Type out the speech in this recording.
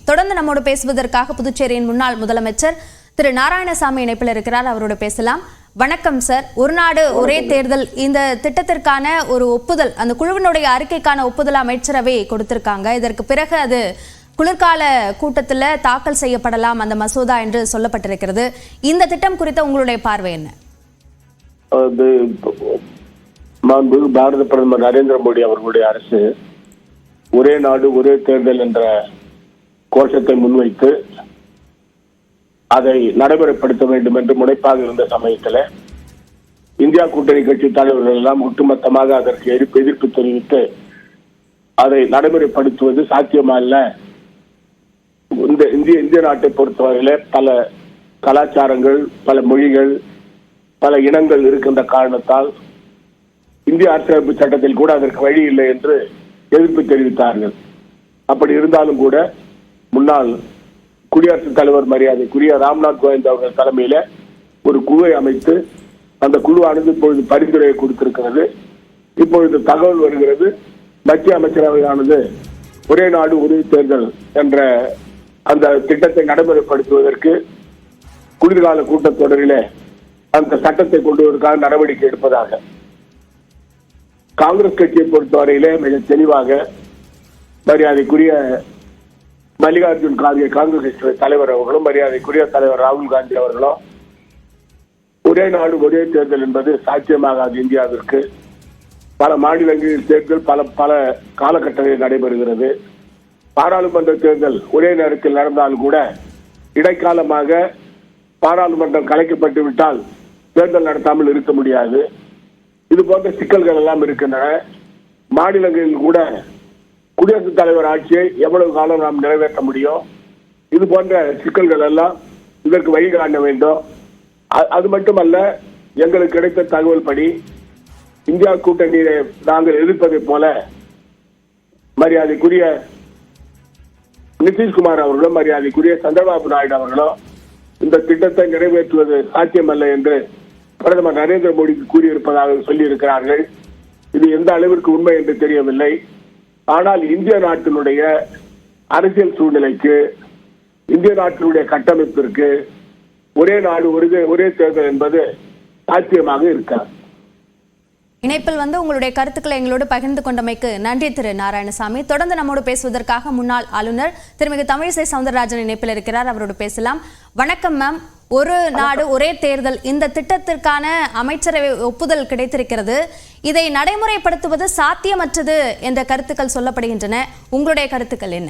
தொடர்ந்து நம்மோடு பேசுவதற்காக புதுச்சேரியின் முன்னாள் முதலமைச்சர் திரு நாராயணசாமி இணைப்பில் இருக்கிறார். அவரோடு பேசலாம். வணக்கம் சார். ஒரு நாடு ஒரே தேர்தல் இந்த திட்டத்திற்கான ஒரு ஒப்புதல், அந்த குழுவினுடைய அறிக்கைக்கான ஒப்புதல் அமைச்சரவை கொடுத்திருக்காங்க. இதற்கு பிறகு அது குளிர்கால கூட்டத்தில் தாக்கல் செய்யப்படலாம் அந்த மசோதா என்று சொல்லப்பட்டிருக்கிறது. இந்த திட்டம் குறித்த உங்களுடைய பார்வை என்ன? பாரத பிரதமர் நரேந்திர மோடி அவர்களுடைய அரசு ஒரே நாடு ஒரே தேர்தல் என்ற கோஷத்தை முன்வைத்து அதை நடைமுறைப்படுத்த வேண்டும் என்று முனைப்பாக இருந்த சமயத்தில் இந்தியா கூட்டணி கட்சி தலைவர்கள் எல்லாம் ஒட்டுமொத்தமாக அதற்கு எதிர்ப்பு தெரிவித்து அதை நடைமுறைப்படுத்துவது சாத்தியமல்ல. இந்த இந்திய நாட்டை பொறுத்தவரையில பல கலாச்சாரங்கள், பல மொழிகள், பல இனங்கள் இருக்கின்ற காரணத்தால் இந்திய அரசியலமைப்பு சட்டத்தில் கூட அதற்கு வழி இல்லை என்று எதிர்ப்பு தெரிவித்தார்கள். அப்படி இருந்தாலும் கூட முன்னாள் குடியரசுத் தலைவர் மரியாதைக்குரிய ராம்நாத் கோவிந்த் அவர்கள் தலைமையில ஒரு குழுவை அமைத்து அந்த குழுவானது இப்பொழுது பரிந்துரையை கொடுத்திருக்கிறது. இப்பொழுது தகவல் வருகிறது, மத்திய அமைச்சரவையானது ஒரே நாடு ஒரே தேர்தல் என்ற அந்த திட்டத்தை நடைமுறைப்படுத்துவதற்கு குளிர்கால கூட்டத்தொடரிலே அந்த சட்டத்தை கொண்டு வருவதற்காக நடவடிக்கை எடுப்பதாக காங்கிரஸ் கட்சியை பொறுத்தவரையிலே மிக தெளிவாக மரியாதைக்குரிய மல்லிகார்ஜுன் கார்கே காங்கிரஸ் கட்சி தலைவர் அவர்களும் மரியாதைக்குரிய தலைவர் ராகுல் காந்தி அவர்களும் ஒரே நாடு ஒரே தேர்தல் என்பது சாத்தியமாகாது. இந்தியாவிற்கு பல மாநிலங்களில் தேர்தல் பல காலகட்டங்களில் நடைபெறுகிறது. பாராளுமன்ற தேர்தல் ஒரே நேரத்தில் நடந்தாலும் கூட இடைக்காலமாக பாராளுமன்றம் கலைக்கப்பட்டு விட்டால் தேர்தல் நடத்தாமல் இருக்க முடியாது. இது போன்ற சிக்கல்கள் எல்லாம் இருக்கின்றன. மாநிலங்களில் கூட குடியரசுத் தலைவர் ஆட்சியை எவ்வளவு காலம் நாம் நிறைவேற்ற முடியும்? இது போன்ற சிக்கல்கள் எல்லாம் இதற்கு வழி காண வேண்டும். அது மட்டுமல்ல, எங்களுக்கு கிடைத்த தகவல் படி இந்தியா கூட்டணியை நாங்கள் எதிர்ப்பதை போல மரியாதைக்குரிய நிதிஷ்குமார் அவர்களும் மரியாதைக்குரிய சந்திரபாபு நாயுடு அவர்களும் இந்த திட்டத்தை நிறைவேற்றுவது சாத்தியமல்ல என்று பிரதமர் நரேந்திர மோடிக்கு கூறியிருப்பதாக சொல்லியிருக்கிறார்கள். இது எந்த அளவிற்கு உண்மை என்று தெரியவில்லை. ஆனால் இந்திய நாட்டினுடைய அரசியல் சூழ்நிலைக்கு, இந்திய நாட்டினுடைய கட்டமைப்பிற்கு ஒரே நாடு ஒரே தேர்தல் என்பது சாத்தியமாக இருக்காது. இணைப்பில் உங்களுடைய கருத்துக்களை எங்களோடு பகிர்ந்து கொண்டமைக்கு நன்றி திரு நாராயணசாமி. தொடர்ந்து நம்மோடு பேசுவதற்காக முன்னாள் ஆளுநர் திருமிகு தமிழிசை சவுந்தரராஜன் இணைப்பில் இருக்கிறார். அவரோடு பேசலாம். வணக்கம் மேம். ஒரு நாடு ஒரே தேர்தல் இந்த திட்டத்திற்கான அமைச்சரவை ஒப்புதல் கிடைத்திருக்கிறது. இதை நடைமுறைப்படுத்துவது சாத்தியமற்றது என்ற கருத்துக்கள் சொல்லப்படுகின்றன. உங்களுடைய கருத்துக்கள் என்ன?